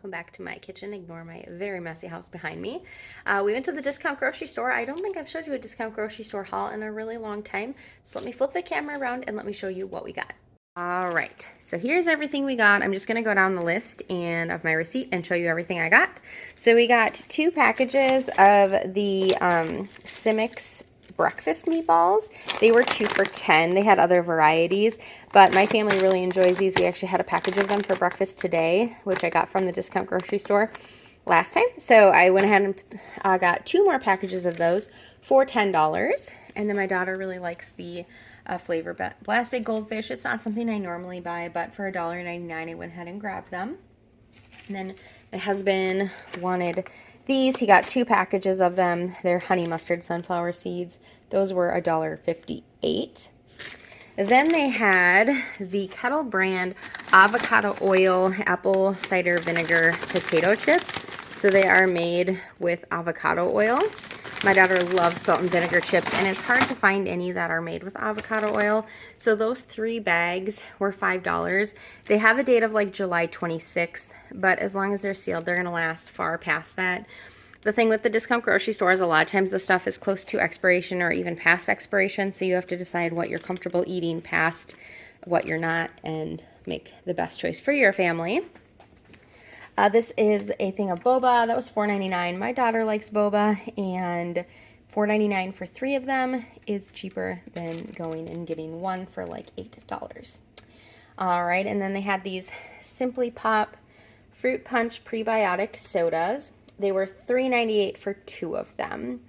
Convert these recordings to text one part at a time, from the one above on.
welcome back to my kitchen. Ignore my very messy house behind me. We went to the discount grocery store. I don't think I've showed you a discount grocery store haul in a really long time. So let me flip the camera around and let me show you what we got. All right, so here's everything we got. I'm just gonna go down the list and of my receipt and show you everything I got. So we got 2 packages of the Simix breakfast meatballs. They were 2 for $10. They had other varieties, but my family really enjoys these. We actually had a package of them for breakfast today, which I got from the discount grocery store last time. So I went ahead and got 2 more packages of those for $10. And then my daughter really likes the flavor blasted goldfish. It's not something I normally buy, but for $1.99 I went ahead and grabbed them. And then my husband wanted these. He got 2 packages of them. They're honey mustard sunflower seeds. Those were $1.58. Then they had the Kettle brand avocado oil apple cider vinegar potato chips. So they are made with avocado oil. My daughter loves salt and vinegar chips, and it's hard to find any that are made with avocado oil. So those 3 bags were $5. They have a date of like July 26th, but as long as they're sealed, they're going to last far past that. The thing with the discount grocery stores, a lot of times the stuff is close to expiration or even past expiration, so you have to decide what you're comfortable eating past what you're not and make the best choice for your family. This is a thing of boba. That was $4.99. My daughter likes boba, and $4.99 for 3 of them is cheaper than going and getting one for like $8. All right, and then they had these Simply Pop Fruit Punch prebiotic sodas. They were $3.98 for 2 of them.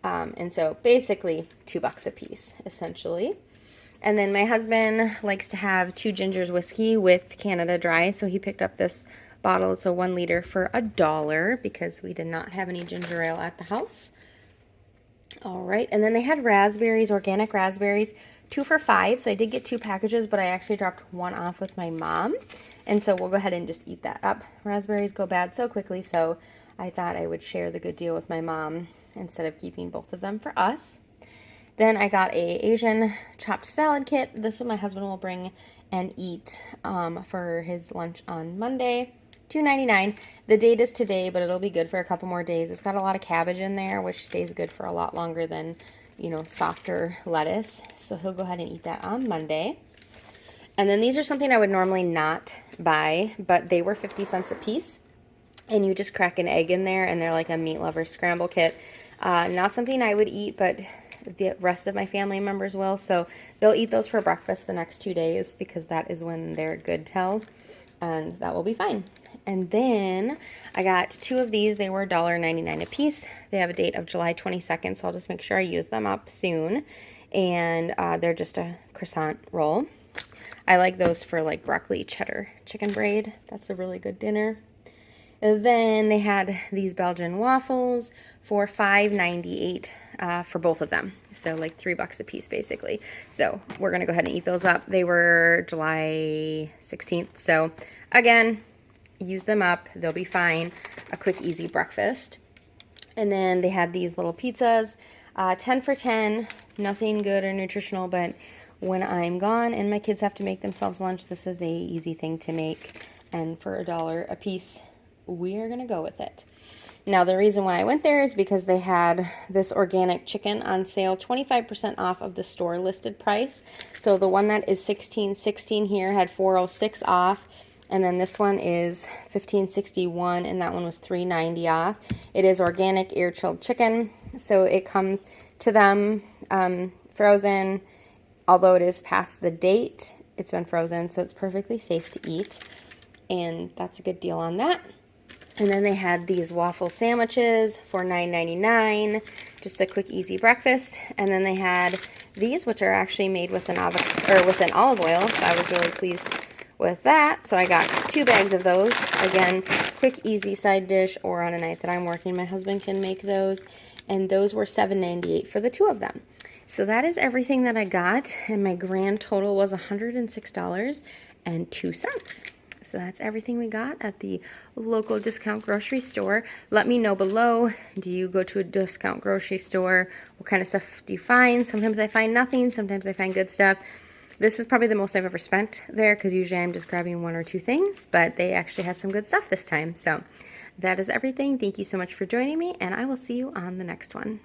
And so basically $2 a piece, essentially. And then my husband likes to have 2 Gingers whiskey with Canada Dry, so he picked up this bottle. It's a 1 liter for $1 because we did not have any ginger ale at the house. All right, and then they had raspberries, organic raspberries, 2 for $5. So I did get 2 packages, but I actually dropped 1 off with my mom. And so we'll go ahead and just eat that up. Raspberries go bad so quickly, so I thought I would share the good deal with my mom instead of keeping both of them for us. Then I got a Asian chopped salad kit. This one my husband will bring and eat for his lunch on Monday. $2.99. The date is today, but it'll be good for a couple more days. It's got a lot of cabbage in there, which stays good for a lot longer than, you know, softer lettuce. So he'll go ahead and eat that on Monday. And then these are something I would normally not buy, but they were 50 cents a piece. And you just crack an egg in there, and they're like a meat lover scramble kit. Not something I would eat, but the rest of my family members will. So they'll eat those for breakfast the next 2 days because that is when they're good till, and that will be fine. And then I got 2 of these. They were $1.99 a piece. They have a date of July 22nd, so I'll just make sure I use them up soon. And they're just a croissant roll. I like those for like broccoli cheddar chicken braid. That's a really good dinner. And then they had these Belgian waffles for $5.98 for both of them. So like $3 a piece basically. So we're going to go ahead and eat those up. They were July 16th. So again, use them up. They'll be fine. A quick, easy breakfast. And then they had these little pizzas, 10 for 10. Nothing good or nutritional, but when I'm gone and my kids have to make themselves lunch, this is a easy thing to make. And for $1 a piece, we are going to go with it. Now, the reason why I went there is because they had this organic chicken on sale, 25% off of the store listed price. So the one that is $16.16 here had $4.06 off. And then this one is $15.61, and that one was $3.90 off. It is organic air-chilled chicken, so it comes to them frozen. Although it is past the date, it's been frozen, so it's perfectly safe to eat. And that's a good deal on that. And then they had these waffle sandwiches for $9.99, just a quick, easy breakfast. And then they had these, which are actually made with an olive oil, so I was really pleased with that. So I got 2 bags of those. Again, quick, easy side dish, or on a night that I'm working, my husband can make those. And those were $7.98 for the 2 of them. So that is everything that I got, and my grand total was $106.02. So that's everything we got at the local discount grocery store. Let me know below, do you go to a discount grocery store? What kind of stuff do you find? Sometimes I find nothing, sometimes I find good stuff. This is probably the most I've ever spent there because usually I'm just grabbing one or two things, but they actually had some good stuff this time. So that is everything. Thank you so much for joining me, and I will see you on the next one.